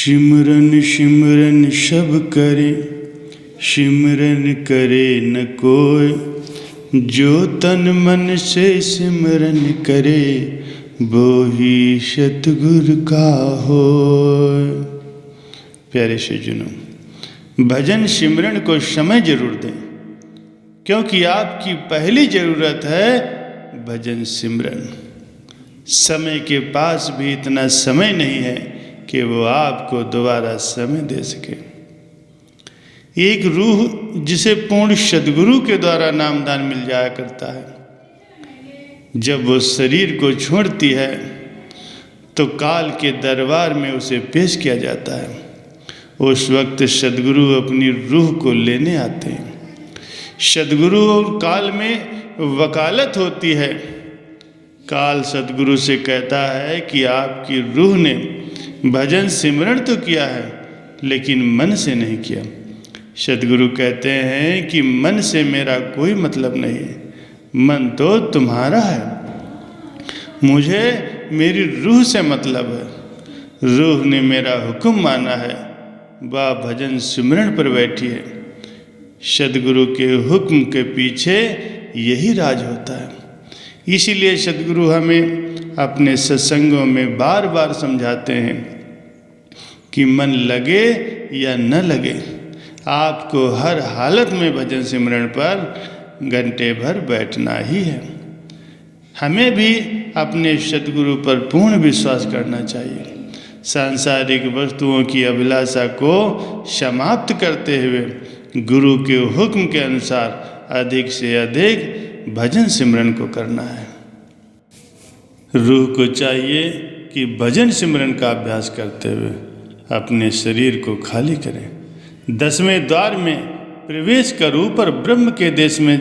सिमरन सिमरन सब करे, सिमरन करे न कोय। जो तन मन से सिमरन करे, वो ही सतगुरु का होय। प्यारे सज्जनों, भजन सिमरन को समय जरूर दें, क्योंकि आपकी पहली जरूरत है भजन सिमरन। समय के पास भी इतना समय नहीं है कि वो आपको दोबारा समय दे सके। एक रूह जिसे पूर्ण सद्गुरु के द्वारा नामदान मिल जाया करता है, जब वो शरीर को छोड़ती है तो काल के दरबार में उसे पेश किया जाता है। उस वक्त सद्गुरु अपनी रूह को लेने आते हैं। सद्गुरु और काल में वकालत होती है। काल सद्गुरु से कहता है कि आपकी रूह ने भजन सिमरन तो किया है, लेकिन मन से नहीं किया। सद्गुरु कहते हैं कि मन से मेरा कोई मतलब नहीं है, मन तो तुम्हारा है, मुझे मेरी रूह से मतलब है। रूह ने मेरा हुक्म माना है, वह भजन सिमरन पर बैठी है। सद्गुरु के हुक्म के पीछे यही राज होता है। इसीलिए सद्गुरु हमें अपने सत्संगों में बार बार समझाते हैं कि मन लगे या न लगे, आपको हर हालत में भजन सिमरन पर घंटे भर बैठना ही है। हमें भी अपने सद्गुरु पर पूर्ण विश्वास करना चाहिए। सांसारिक वस्तुओं की अभिलाषा को समाप्त करते हुए गुरु के हुक्म के अनुसार अधिक से अधिक भजन सिमरन को करना है। रूह को चाहिए कि भजन सिमरन का अभ्यास करते हुए अपने शरीर को खाली करें। 10वें द्वार में प्रवेश कर ऊपर ब्रह्म के देश में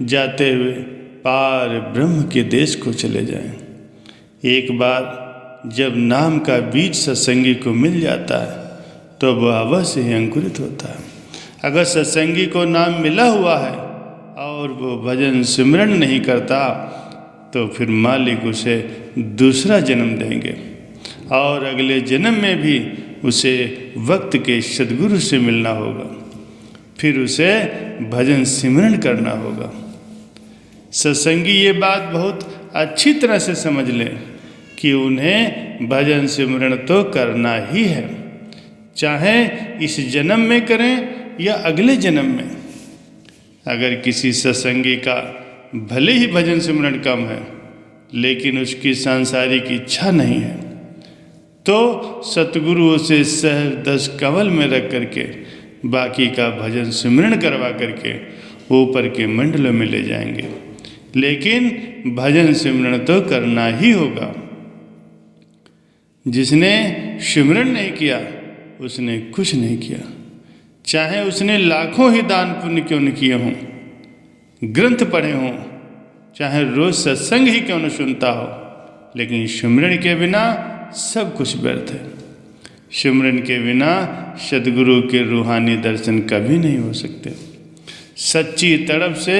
जाते हुए पार ब्रह्म के देश को चले जाएं। एक बार जब नाम का बीज सत्संगी को मिल जाता है तो वह अवश्य ही अंकुरित होता है। अगर सत्संगी को नाम मिला हुआ है और वो भजन सिमरन नहीं करता, तो फिर मालिक उसे दूसरा जन्म देंगे और अगले जन्म में भी उसे वक्त के सद्गुरु से मिलना होगा। फिर उसे भजन सिमरन करना होगा। सत्संगी ये बात बहुत अच्छी तरह से समझ लें कि उन्हें भजन सिमरन तो करना ही है, चाहे इस जन्म में करें या अगले जन्म में। अगर किसी सत्संगी का भले ही भजन सिमरन कम है, लेकिन उसकी सांसारिक इच्छा नहीं है, तो सतगुरु उसे सहज 10 कमल में रख करके बाकी का भजन सिमरन करवा करके ऊपर के मंडलों में ले जाएंगे। लेकिन भजन सिमरन तो करना ही होगा। जिसने सिमरन नहीं किया उसने कुछ नहीं किया, चाहे उसने लाखों ही दान पुण्य क्यों न किए हों, ग्रंथ पढ़े हों, चाहे रोज सत्संग ही क्यों न सुनता हो, लेकिन सिमरन के बिना सब कुछ व्यर्थ है। सिमरन के बिना सद्गुरु के रूहानी दर्शन कभी नहीं हो सकते। सच्ची तड़प से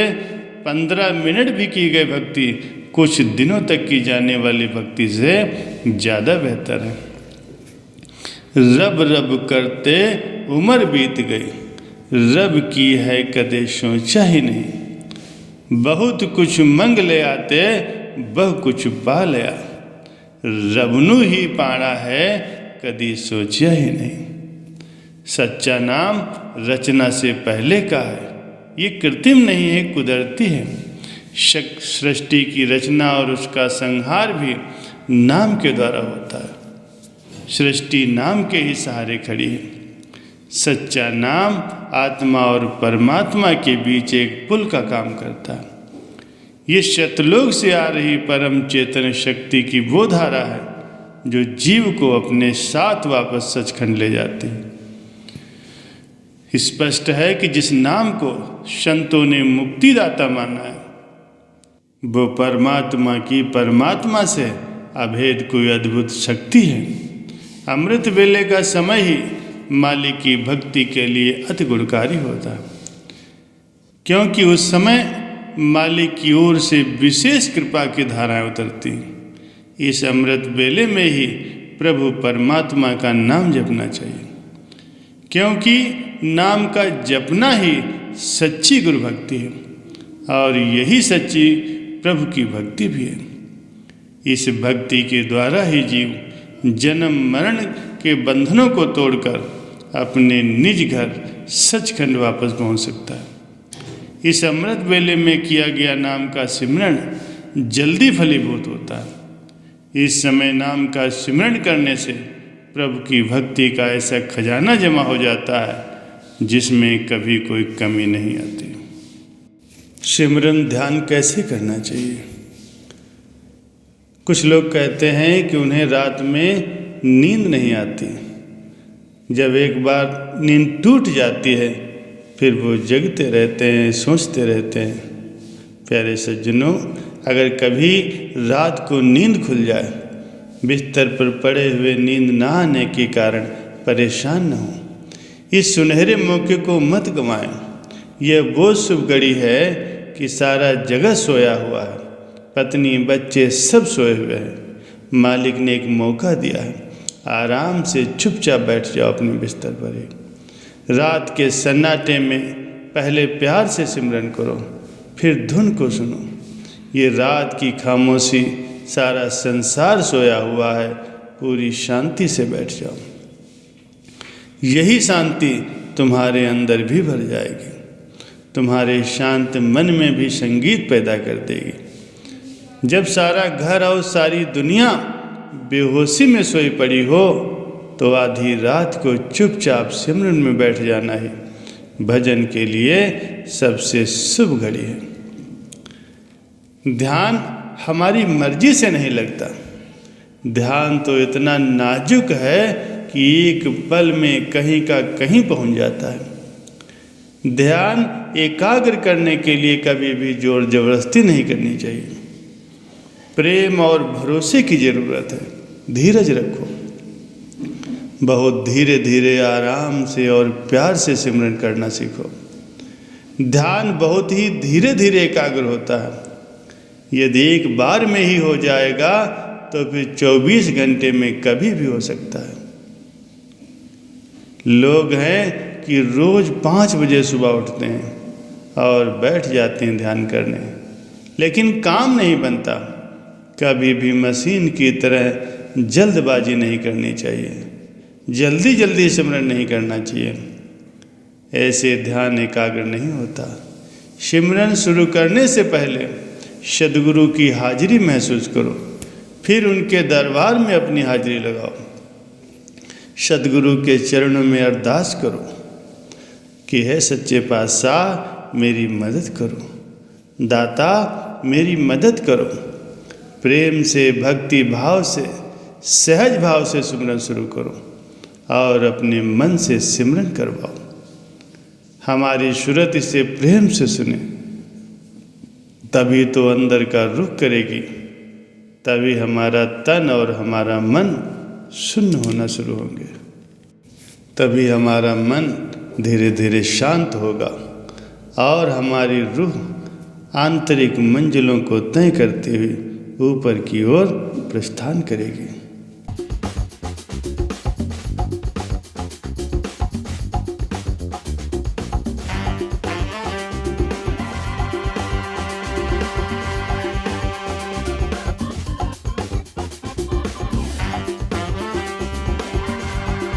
15 मिनट भी की गई भक्ति कुछ दिनों तक की जाने वाली भक्ति से ज़्यादा बेहतर है। रब रब करते उम्र बीत गई, रब की है कदे सोचा ही नहीं। बहुत कुछ मंग ले आते, बहु कुछ पा लिया, रबनु ही पाना है कदी सोचा ही नहीं। सच्चा नाम रचना से पहले का है, ये कृत्रिम नहीं है, कुदरती है। सृष्टि की रचना और उसका संहार भी नाम के द्वारा होता है। सृष्टि नाम के ही सहारे खड़ी है। सच्चा नाम आत्मा और परमात्मा के बीच एक पुल का काम करता है। ये शतलोक से आ रही परम चेतन शक्ति की वो धारा है जो जीव को अपने साथ वापस सचखंड ले जाती है। स्पष्ट है कि जिस नाम को संतों ने मुक्तिदाता माना है, वो परमात्मा की परमात्मा से अभेद कोई अद्भुत शक्ति है। अमृत वेले का समय ही मालिक की भक्ति के लिए अति गुणकारी होता है, क्योंकि उस समय मालिक की ओर से विशेष कृपा की धाराएं उतरती। इस अमृत वेले में ही प्रभु परमात्मा का नाम जपना चाहिए, क्योंकि नाम का जपना ही सच्ची गुरु भक्ति है और यही सच्ची प्रभु की भक्ति भी है। इस भक्ति के द्वारा ही जीव जन्म मरण के बंधनों को तोड़कर अपने निज घर सचखंड वापस पहुंच सकता है। इस अमृत वेले में किया गया नाम का सिमरन जल्दी फलीभूत होता है। इस समय नाम का सिमरन करने से प्रभु की भक्ति का ऐसा खजाना जमा हो जाता है जिसमें कभी कोई कमी नहीं आती। सिमरन ध्यान कैसे करना चाहिए? कुछ लोग कहते हैं कि उन्हें रात में नींद नहीं आती। जब एक बार नींद टूट जाती है फिर वो जगते रहते हैं, सोचते रहते हैं। प्यारे सज्जनों, अगर कभी रात को नींद खुल जाए, बिस्तर पर पड़े हुए नींद ना आने के कारण परेशान न हो, इस सुनहरे मौके को मत गंवाएं। यह वो शुभ घड़ी है कि सारा जगत सोया हुआ है, पत्नी बच्चे सब सोए हुए हैं। मालिक ने एक मौका दिया है, आराम से चुपचाप बैठ जाओ अपने बिस्तर पर। रात के सन्नाटे में पहले प्यार से सिमरन करो, फिर धुन को सुनो। ये रात की खामोशी, सारा संसार सोया हुआ है, पूरी शांति से बैठ जाओ। यही शांति तुम्हारे अंदर भी भर जाएगी, तुम्हारे शांत मन में भी संगीत पैदा कर देगी। जब सारा घर और सारी दुनिया बेहोशी में सोई पड़ी हो तो आधी रात को चुपचाप सिमरन में बैठ जाना ही भजन के लिए सबसे शुभ घड़ी है। ध्यान हमारी मर्जी से नहीं लगता। ध्यान तो इतना नाजुक है कि एक पल में कहीं का कहीं पहुंच जाता है। ध्यान एकाग्र करने के लिए कभी भी जोर जबरदस्ती नहीं करनी चाहिए। प्रेम और भरोसे की जरूरत है। धीरज रखो, बहुत धीरे धीरे आराम से और प्यार से सिमरन करना सीखो। ध्यान बहुत ही धीरे धीरे एकाग्र होता है। यदि एक बार में ही हो जाएगा तो फिर 24 घंटे में कभी भी हो सकता है। लोग हैं कि रोज 5 बजे सुबह उठते हैं और बैठ जाते हैं ध्यान करने, लेकिन काम नहीं बनता। कभी भी मशीन की तरह जल्दबाजी नहीं करनी चाहिए, जल्दी जल्दी सिमरन नहीं करना चाहिए। ऐसे ध्यान एकाग्र नहीं होता। सिमरन शुरू करने से पहले सद्गुरु की हाजिरी महसूस करो, फिर उनके दरबार में अपनी हाजिरी लगाओ। सद्गुरु के चरणों में अरदास करो कि हे सच्चे पातशाह मेरी मदद करो, दाता मेरी मदद करो। प्रेम से, भक्ति भाव से, सहज भाव से सिमरन शुरू करो और अपने मन से सिमरन करवाओ। हमारी सूरत इसे प्रेम से सुने, तभी तो अंदर का रुख करेगी, तभी हमारा तन और हमारा मन शून्य होना शुरू होंगे, तभी हमारा मन धीरे धीरे शांत होगा और हमारी रूह आंतरिक मंजिलों को तय करते हुए ऊपर की ओर प्रस्थान करेगी।